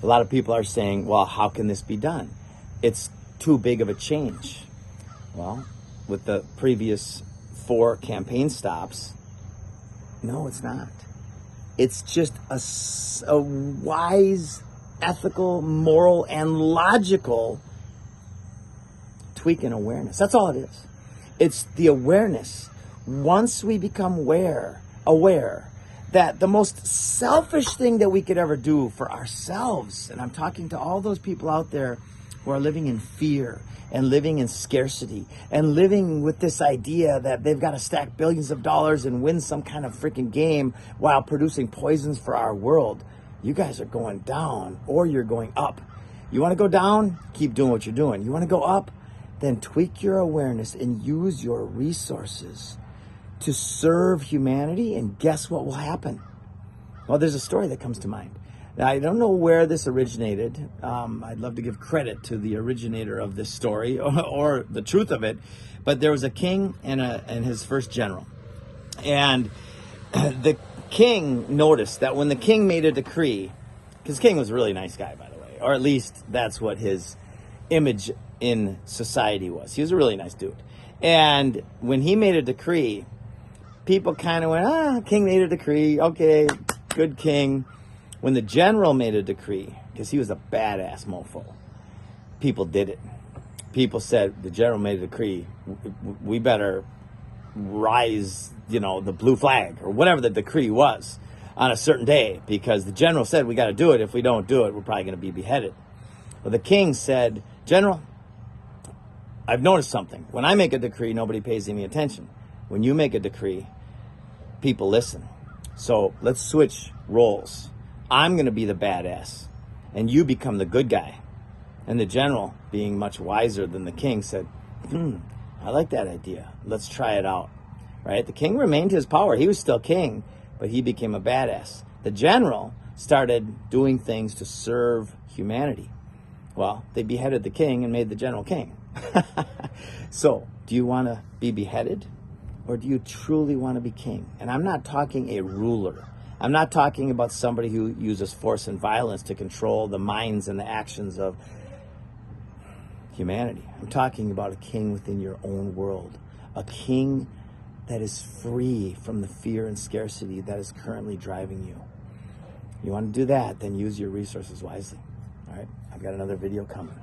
A lot of people are saying, well, how can this be done? It's too big of a change. Well, with the previous 4 campaign stops, no, it's not. It's just a wise, ethical, moral, and logical tweak in awareness. That's all it is. It's the awareness. Once we become aware that the most selfish thing that we could ever do for ourselves, and I'm talking to all those people out there who are living in fear and living in scarcity and living with this idea that they've got to stack billions of dollars and win some kind of freaking game while producing poisons for our world. You guys are going down or you're going up. You want to go down? Keep doing what you're doing. You want to go up? Then tweak your awareness and use your resources to serve humanity, and guess what will happen? Well, there's a story that comes to mind. Now, I don't know where this originated. I'd love to give credit to the originator of this story or the truth of it, but there was a king and his first general. And the king noticed that when the king made a decree, because the king was a really nice guy, by the way, or at least that's what his image in society was. He was a really nice dude. And when he made a decree, people kind of went, king made a decree. Okay, good king. When the general made a decree, because he was a badass mofo, people did it. People said, the general made a decree. We better rise, the blue flag or whatever the decree was on a certain day, because the general said we got to do it. If we don't do it, we're probably going to be beheaded. Well, the king said, General, I've noticed something. When I make a decree, nobody pays any attention. When you make a decree, people listen. So let's switch roles. I'm going to be the badass, and you become the good guy. And the general, being much wiser than the king, said, I like that idea. Let's try it out. Right? The king remained his power. He was still king, but he became a badass. The general started doing things to serve humanity. Well, they beheaded the king and made the general king. So, do you want to be beheaded, or do you truly want to be king? And I'm not talking a ruler. I'm not talking about somebody who uses force and violence to control the minds and the actions of humanity. I'm talking about a king within your own world. A king that is free from the fear and scarcity that is currently driving you. You want to do that, then use your resources wisely. All right, I've got another video coming.